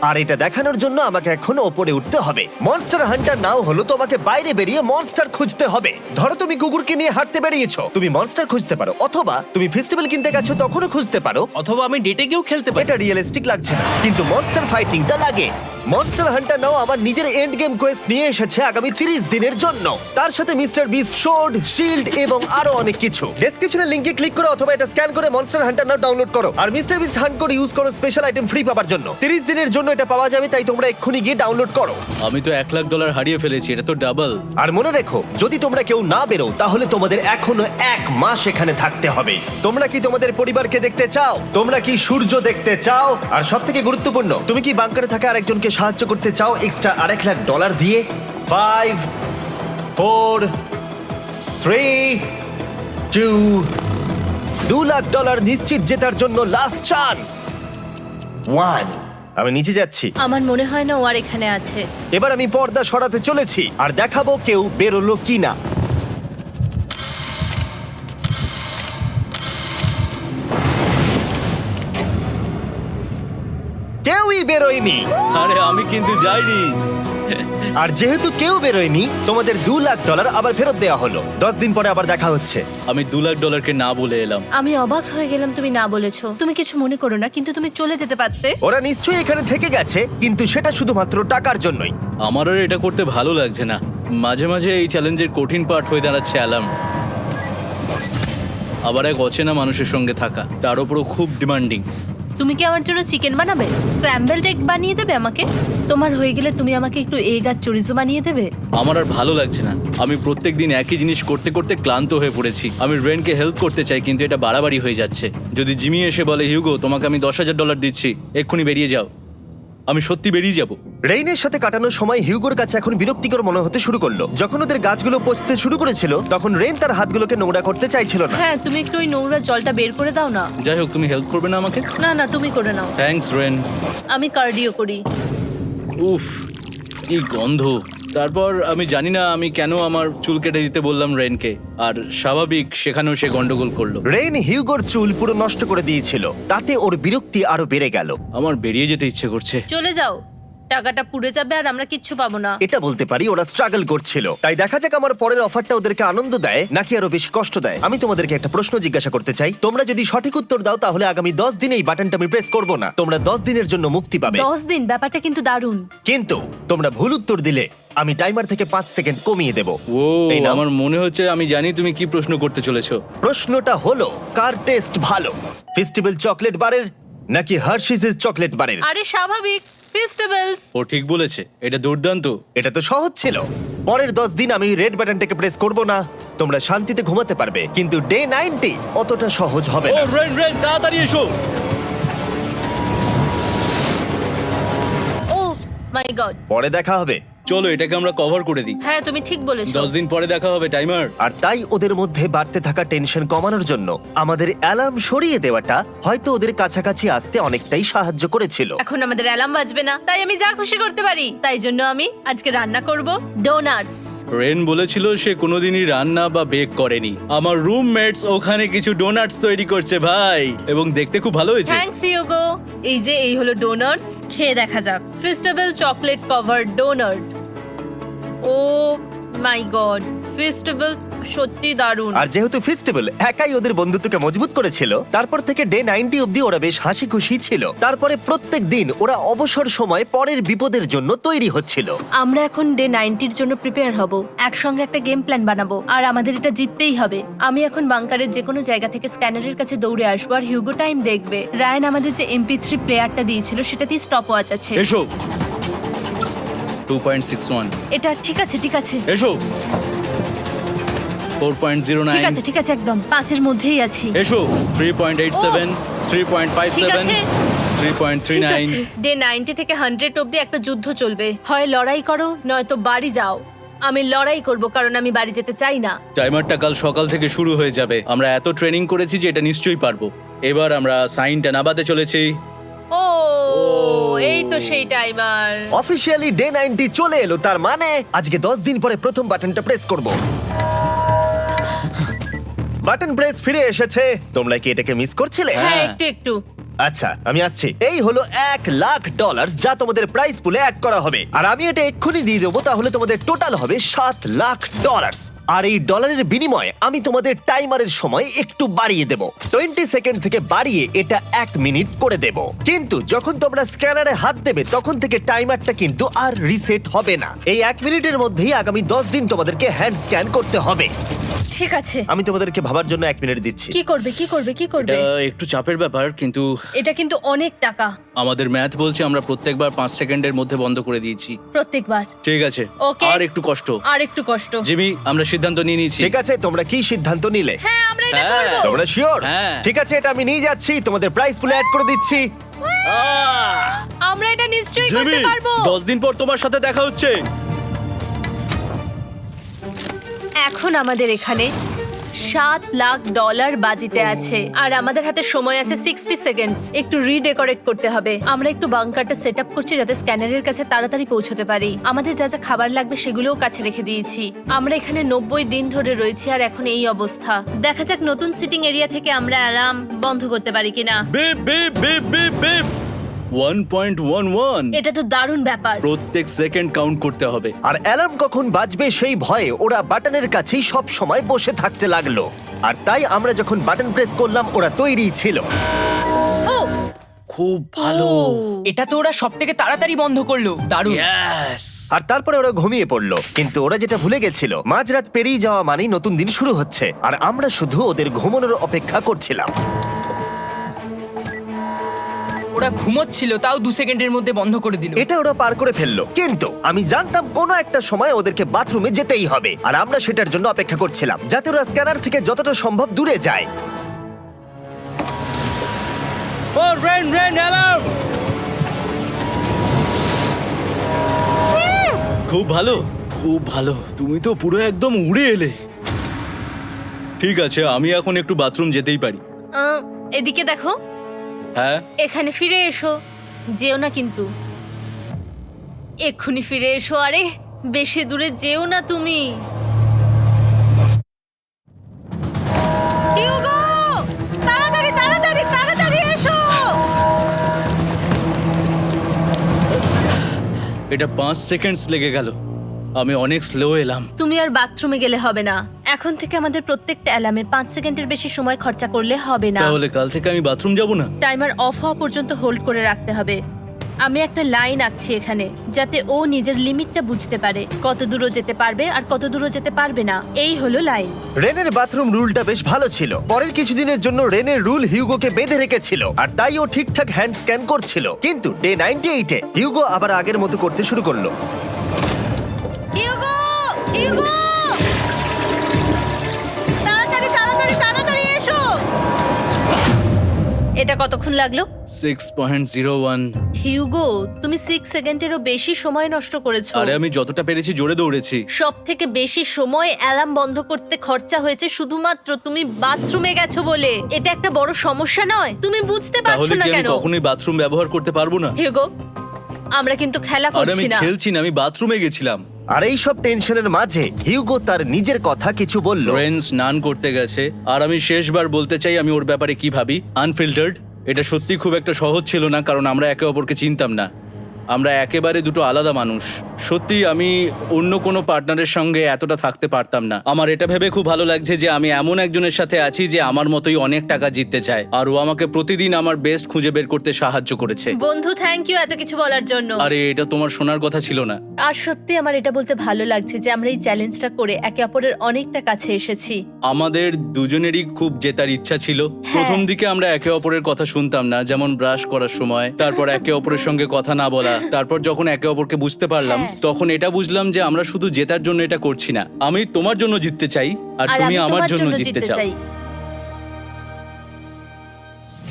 আর এটা দেখানোর জন্য আমাকে এখন ওপরে উঠতে হবে। মনস্টার হান্টার নাও হলো তোমাকে বাইরে বেরিয়ে মনস্টার খুঁজতে হবে। ধরো তুমি কুকুরকে নিয়ে হাঁটতে বেরিয়েছো, তুমি মনস্টার খুঁজতে পারো, অথবা তুমি ফেস্টিভ্যাল কিনতে গেছো তখনও খুঁজতে পারো। অথবা আমি ডেটে গিয়েও খেলতে পারি। এটা রিয়েলিস্টিক লাগছে না, কিন্তু মনস্টার ফাইটিংটা লাগে। মনস্টার হান্টার নাও আমার নিজের এন্ড গেম কোয়েস্ট নিয়ে এসেছে আগামী 30 দিনের জন্য। তার সাথে মিস্টার বিস্ট সোর্ড, শিল্ড এবং আরো অনেক কিছু। ডেসক্রিপশনে লিংকে ক্লিক করো অথবা এটা স্ক্যান করে মনস্টার হান্টার নাও ডাউনলোড করো। আর mister Beast hunt code use করো স্পেশাল আইটেম ফ্রি পাওয়ার জন্য। 30 দিনের জন্য এটা পাওয়া যাবে, তাই তোমরা এক্ষুনি গিয়ে ডাউনলোড করো। আমি তো $1 লাখ হারিয়ে ফেলেছি, এটা তো ডাবল। আর মনে রেখো, যদি তোমরা কেউ না বেরো তাহলে তোমাদের এখনো 1 মাস এখানে থাকতে হবে। তোমরা কি তোমাদের পরিবারকে দেখতে চাও? তোমরা কি সূর্য দেখতে চাও? আর সবথেকে গুরুত্বপূর্ণ, তুমি কি বাংকারে থাকা আরেকজনকে সাহায্য করতে চাও এক্সট্রা $1 লাখ দিয়ে? 5 4 3 2 $2 লাখ নিশ্চিত জেতার জন্য লাস্ট চান্স 1। আমি নিচে যাচ্ছি। আমার মনে হয় না ও আর এখানে আছে। এবার আমি পর্দা সরাতে চলেছি আর দেখাবো কেউ বেরোলো কিনা। কেউই বেরোয়নি। আরে আমি কিন্তু যাইনি। আর যেহেতু কেউ বেরোয়নি, তোমাদের $2 লাখ আবার ফেরত দেওয়া হলো। 10 দিন পরে আবার দেখা হচ্ছে। আমি $2 লাখ না বলে এলাম। আমি অবাক হয়ে গেলাম তুমি না বলেছো। তুমি কিছু মনে করো না, কিন্তু তুমি চলে যেতে পারতে। ওরা নিশ্চয়ই এখানে থেকে গেছে, কিন্তু সেটা শুধুমাত্র টাকার জন্যই। আমার আর এটা করতে ভালো লাগছে না। মাঝে মাঝে এই চ্যালেঞ্জের কঠিন পার্ট হয়ে দাঁড়াচ্ছে অ্যালার্ম। আবার এক অচেনা মানুষের সঙ্গে থাকা, তার উপরও খুব ডিমান্ডিং। তুমি কি আমার জন্য চিকেন বানাবে? স্ক্র্যাম্বলড এগ বানিয়ে দেবে আমাকে? তোমার হয়ে গেলে তুমি আমাকে একটু এগ আর চরিজো বানিয়ে দেবে? আমার আর ভালো লাগছে না। আমি প্রত্যেকদিন একই জিনিস করতে করতে ক্লান্ত হয়ে পড়েছি। আমি রেনকে হেল্প করতে চাই, কিন্তু এটা বাড়াবাড়ি হয়ে যাচ্ছে। যদি জিমি এসে বলে, হিউগো তোমাকে আমি $10,000 দিচ্ছি, এক্ষুনি বেরিয়ে যাও, আমি সত্যি বেরিয়ে যাব। রেইনের সাথে কাটানোর সময় হিউগোর কাছে এখন বিরক্তিকর মনে হতে শুরু করলো। যখন ওদের গাছগুলো পচতে শুরু করেছিল, তখন রেইন তার হাতগুলোকে নোংরা করতে চাইছিল না। হ্যাঁ, তুমি একটু ওই নোংরা জলটা বের করে দাও না। যাই হোক, তুমি হেল্প করবে না আমাকে? না না, তুমি করে নাও। Thanks Ren. আমি কার্ডিও করি। উফ, কি গন্ধ। তারপর আমি জানি না আমি কেন আমার চুল কেটে দিতে বললাম রেনকে, আর স্বাভাবিক সেখানেও সে গন্ডগোল করলো। রেইন হিউগোর চুল পুরো নষ্ট করে দিয়েছিল, তাতে ওর বিরক্তি আরো বেড়ে গেল। আমার বেরিয়ে যেতে ইচ্ছে করছে। চলে যাও, টাকাটা পুড়ে যাবে আর আমরা কিচ্ছু পাবো না। এটা বলতে পারি ওরা স্ট্রাগল করছিল। তাই দেখা যাক আমার পরের অফারটা ওদেরকে আনন্দ দেয় নাকি আরো বেশি কষ্ট দেয়। আমি তোমাদেরকে একটা প্রশ্ন জিজ্ঞাসা করতে চাই, তোমরা যদি সঠিক উত্তর দাও তাহলে আগামী 10 দিনে এই বাটনটা আমি প্রেস করব না, তোমরা 10 দিনের জন্য মুক্তি পাবে। 10 দিন, ব্যাপারটা কিন্তু দারুণ। কিন্তু তোমরা ভুল উত্তর দিলে আমি টাইমার থেকে 5 সেকেন্ড কমিয়ে দেব। ও এই নাও। আমার মনে হচ্ছে আমি জানি তুমি কি প্রশ্ন করতে চলেছো। প্রশ্নটা হলো কার টেস্ট ভালো, ফেস্টিভ্যাল চকলেট বারের নাকি হার্শিসের চকলেট বারের? আরে স্বাভাবিক, ফেস্টিভ্যালস। ও ঠিক বলেছে, এটা দুর্দান্ত। এটা তো সহজ ছিল। পরের 10 দিন আমি রেড বাটনটাকে প্রেস করব না, তোমরা শান্তিতে ঘুমাতে পারবে। কিন্তু ডে 90 অতটা সহজ হবে ও না। রেন রেন তাড়াতাড়ি এসো। ও মাই গড। পরে দেখা হবে। চলো এটাকে আমরা কভার করে দিই। হ্যাঁ তুমি ঠিক বলেছো। 10 দিন পরে দেখা হবে টাইমার। আর তাই ওদের মধ্যে বাড়তে থাকা টেনশন কমানোর জন্য আমাদের অ্যালার্ম সরিয়ে দেওয়াটা হয়তো ওদের কাছাকাছি আসতে অনেকটাই সাহায্য করেছিল। এখন আমাদের অ্যালার্ম বাজবে না, তাই আমি যা খুশি করতে পারি। তাই জন্য আমি আজকে রান্না করব ডোনাটস। রেন বলেছিল সে কোনোদিনই রান্না বা বেক করেনি। আমার রুমমেটস ওখানে কিছু ডোনাটস তৈরি করছে ভাই, এবং দেখতে খুব ভালো হয়েছে। থ্যাঙ্কস ইয়োগো। এই হলো ডোনাটস, খেয়ে দেখা যাক। Festival chocolate cover donut. Oh my God, festival সত্যি দারুণ। আর যেহেতু ফেস্টিভ্যাল একাই ওদের বন্ধুত্বকে মজবুত করেছিল, তারপর থেকে ডে 90 অব্দি ওরা বেশ হাসি খুশি ছিল। তারপরে প্রত্যেক দিন ওরা অবসর সময় পরের বিপদের জন্য তৈরি হচ্ছিল। আমরা এখন ডে 90 এর জন্য প্রিপেয়ার হব, একসঙ্গে একটা গেম প্ল্যান বানাবো, আর আমাদের এটা জিততেই হবে। আমি এখন বাংকারের যে কোনো জায়গা থেকে স্ক্যানারের কাছে দৌড়ে আসবো, আর হিউগো টাইম দেখবে। রায়ান আমাদের যে MP3 প্লেয়ারটা দিয়েছিল সেটাতেই স্টপ ওয়াচ আছে। এসো 2.61। এটা ঠিক আছে, ঠিক আছে, এসো 4.09। ঠিক আছে, ঠিক আছে, একদম 5 এর মধ্যেই আছি। এসো 3.87, 3.57, ঠিক আছে। ঠিক 3.39। আছে, ডে 90 থেকে 100 অব্দি একটা যুদ্ধ চলবে। হয় লড়াই করো নয়তো বাড়ি যাও। আমি লড়াই করব, কারণ আমি বাড়ি যেতে চাই না। টাইমারটা কাল সকাল থেকে শুরু হয়ে যাবে। আমরা এত ট্রেনিং করেছি যে এটা নিশ্চয়ই পারবো। এবার আমরা সাইনটা নাবাতে চলেছি। ও এই তো সেই টাইমার। অফিসিয়ালি ডে 90 চলে এলো, তার মানে আজকে 10 দিন পরে প্রথম বাটনটা প্রেস করব। বাটন প্রেস ফিরে এসেছে। তোমরা কি এটাকে মিস করছিলে? হ্যাঁ একটু একটু। আচ্ছা আমি আসছি। এই হলো $1,00,000 যা তোমাদের প্রাইস পুলে অ্যাড করা হবে, আর আমি এটা এক্ষুনি দিয়ে দেবো। তাহলে তোমাদের টোটাল হবে $7,00,000। আর এই ডলারের বিনিময়ে আমি তোমাদের টাইমারের সময় একটু বাড়িয়ে দেব। 20 সেকেন্ড থেকে বাড়িয়ে এটা 1 মিনিট করে দেব। কিন্তু যখন তোমরা স্ক্যানারে হাত দেবে তখন থেকে টাইমারটা কিন্তু আর রিসেট হবে না। এই 1 মিনিটের মধ্যেই আগামী 10 দিন তোমাদেরকে হ্যান্ড স্ক্যান করতে হবে। ঠিক আছে, আমি তোমাদেরকে ভাবার জন্য 1 মিনিট দিচ্ছি। কি করবে, কি করবে, কি করবে? এটা একটু চাপের ব্যাপার, কিন্তু এটা কিন্তু অনেক টাকা আমাদের ম্যাথ বলছে আমরা প্রত্যেকবার 5 সেকেন্ডের মধ্যে বন্ধ করে দিয়েছি। প্রত্যেকবার। ঠিক আছে, Okay. আর একটু কষ্ট। আর একটু কষ্ট। জিমি, আমরা সিদ্ধান্ত নিয়ে নিয়েছি। ঠিক আছে, তোমরা কি সিদ্ধান্ত নিলে? হ্যাঁ আমরা এটা হ্যাঁ। করব। তোমরা শিওর? হ্যাঁ। ঠিক আছে, এটা আমি নিয়ে যাচ্ছি, তোমাদের প্রাইস পুলে অ্যাড করে দিচ্ছি। আমরা এটা নিশ্চয়ই জিমি, করতে পারবো। 10 দিন পর তোমার সাথে দেখা হচ্ছে। এখন আমাদের এখানে $7,00,000 বাজিতে আছে, আর আমাদের হাতে সময় আছে 60 সেকেন্ডস। একটু রিডেকোরেট করতে হবে। আমরা একটু বাংকারটা সেট আপ করছি যাতে স্ক্যানারের কাছে তাড়াতাড়ি পৌঁছতে পারি। আমাদের যা যা খাবার লাগবে সেগুলোও কাছে রেখে দিয়েছি। আমরা এখানে 90 দিন ধরে রয়েছি, আর এখন এই অবস্থা। দেখা যাক নতুন সিটিং এরিয়া থেকে আমরা অ্যালার্ম বন্ধ করতে পারি কিনা। Beep beep beep beep beep 1.11। এটা তো দারুণ ব্যাপার। প্রত্যেক সেকেন্ড কাউন্ট করতে হবে। আর অ্যালার্ম কখন বাজবে সেই ভয়ে ওরা বাটনের কাছেই সব সময় বসে থাকতে লাগলো। আর তাই আমরা যখন বাটন প্রেস করলাম ওরা তৈরি ছিল। ও খুব ভালো। এটা তো ওরা সবথেকে তাড়াতাড়ি বন্ধ করলো, দারুণ। ইয়েস। আর তারপরে ওরা ঘুমিয়ে পড়লো। কিন্তু ওরা যেটা ভুলে গেছিল, মাঝরাত পেরিয়ে যাওয়া মানেই নতুন দিন শুরু হচ্ছে, আর আমরা শুধু ওদের ঘুমানোর অপেক্ষা করছিলাম। ওরা ঘুমোচ্ছিল, তাও 2 সেকেন্ডের মধ্যে বন্ধ করে দিল। এটা ওরা পার করে ফেললো, কিন্তু আমি জানতাম কোনো একটা সময় ওদেরকে বাথরুমে যেতেই হবে, আর আমরা সেটার জন্য অপেক্ষা করছিলাম যাতে ওরা স্ক্যানার থেকে যতটা সম্ভব দূরে যায়। ও রেন রেন অ্যালার্ম। খুব ভালো, খুব ভালো। তুমি তো পুরো একদম উড়ে এলে। ঠিক আছে, আমি এখন একটু বাথরুম যেতেই পারি। এদিকে দেখো, হ্যাঁ এখানে ফিরে এসো। যেও না কিন্তু, এক্ষুনি ফিরে এসো। আরে বেশি দূরে যেও না তুমি। হিউগো, তাড়াতাড়ি তাড়াতাড়ি তাড়াতাড়ি এসো। এটা 5 সেকেন্ডস লেগে গেল। আমি অনেক স্লো এলাম। তুমি আর বাথরুমে গেলে হবে না। এখন থেকে আমাদের প্রত্যেকটা অ্যালার্মে 5 সেকেন্ডের বেশি সময় খরচা করলে হবে না। তাহলে কাল থেকে আমি বাথরুম যাব না? টাইমার অফ হওয়া পর্যন্ত হোল্ড করে রাখতে হবে। আমি একটা লাইন আঁকছি এখানে, যাতে ও নিজের লিমিটটা বুঝতে পারে, কত দূরও যেতে পারবে আর কত দূরও যেতে পারবে না। এই হলো লাইন। রেনের বাথরুম রুলটা বেশ ভালো ছিল। পরের কিছুদিনের জন্য রেনের রুল হিউগোকে বেঁধে রেখেছিল, আর তাই ও ঠিকঠাক হ্যান্ড স্ক্যান করছিল। কিন্তু ডে 98-এ হিউগো আবার আগের মতো করতে শুরু করলো। হিউগো, হিউগো, তাড়াতাড়ি তাড়াতাড়ি তাড়াতাড়ি এসো। এটা কতক্ষণ লাগলো? 6.01। হিউগো, তুমি 6 সেকেন্ডেরও বেশি সময় নষ্ট করেছো। আরে আমি যতটা পেরেছি জোরে দৌড়েছি। সব থেকে বেশি সময় অ্যালার্ম বন্ধ করতে খরচা হয়েছে শুধুমাত্র তুমি বাথরুমে গেছো বলে। এটা একটা বড় সমস্যা নয়? তুমি বুঝতে পারছো তাহলে না কি আমি কেন? কখনোই বাথরুম ব্যবহার করতে পারবো না? হিউগো, আমরা কিন্তু খেলা আরে আমি করছি না। খেলছি না, আমি বাথরুমে গেছিলাম। আর এই সব টেনশনের মাঝে হিউগো তার নিজের কথা কিছু বলল। রেন স্নান করতে গেছে, আর আমি শেষবার বলতে চাই আমি ওর ব্যাপারে কি ভাবি। আনফিল্টার্ড। এটা সত্যি খুব একটা সহজ ছিল না, কারণ আমরা একে অপরকে চিনতাম না। আমরা একেবারে দুটো আলাদা মানুষ। সত্যি আমি অন্য কোনো পার্টনারের সঙ্গে এতটা থাকতে পারতাম না। আমার এটা ভেবে খুব ভালো লাগছে যে আমি এমন একজনের সাথে আছি যে আমার মতোই অনেক টাকা জিততে চায়, আর ও আমাকে প্রতিদিন আমার বেস্ট খুঁজে বের করতে সাহায্য করেছে। বন্ধু, থ্যাংক ইউ এত কিছু বলার জন্য। আরে এটা তোমার শোনার কথা ছিল না। আর সত্যি আমার এটা বলতে ভালো লাগছে যে আমরা এই চ্যালেঞ্জটা করে একে অপরের অনেকটা কাছে এসেছি। আমাদের দুজনেরই খুব জেতার ইচ্ছা ছিল। প্রথম দিকে আমরা একে অপরের কথা শুনতাম না, যেমন ব্রাশ করার সময়, তারপর একে অপরের সঙ্গে কথা না বলা। তারপর যখন একে অপরকে বুঝতে পারলাম, তখন এটা বুঝলাম যে আমরা শুধু জেতার জন্য এটা করছি না। আমি তোমার জন্য জিততে চাই, আর আর তুমি আমি আমার তোমার জন্য জন্য জিততে জিততে চাও। চাই।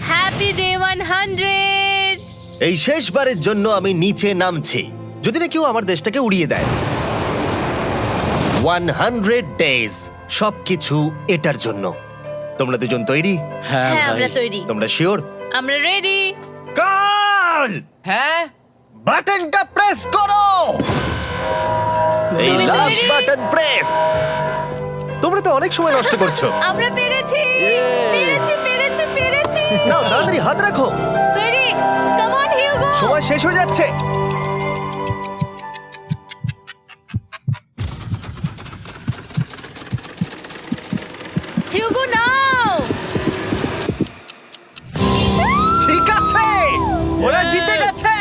Happy day 100। এই শেষবারের জন্য আমি নিচে নামছি, যদি না কেউ আমার দেশটাকে উড়িয়ে দেয়। 100 ডেজ, সবকিছু এটার জন্য। তোমরা দুজন তৈরি? হ্যাঁ হ্যাঁ, ভাই। আমরা তৈরি। তোমরা শিওর? আমরা রেডি। কাল হ্যাঁ, বাটনটা প্রেস করো। এই তুমি লাস্ট তৈরি? Button press. তোমরা তো অনেক সময় নষ্ট করছো। আমরা পেরেছি, পেরেছি, পেরেছি, পেরেছি। নাও তাড়াতাড়ি হাত রাখো, তৈরি? Come on Hugo. সময় শেষ হয়ে যাচ্ছে। হিউগো নাও। ঠিক আছে, ওরা জিতে গেছে।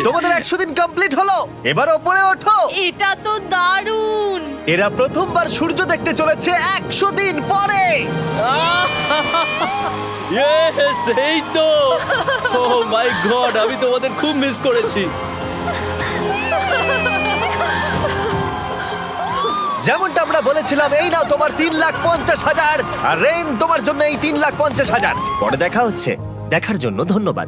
তোমাদের 100 দিন কমপ্লিট হলো, এবার ওপরে ওঠো। এটা তো দারুণ। এরা প্রথমবার সূর্য দেখতে চলেছে 100 দিন পরে। ইয়েস, এই তো। ও মাই গড, আমি তোমাদের খুব মিস করেছি। যেমনটা আমরা বলেছিলাম, এই নাও তোমার 3,50,000, আর রেন তোমার জন্য এই 3,50,000। পরে দেখা হচ্ছে, দেখার জন্য ধন্যবাদ।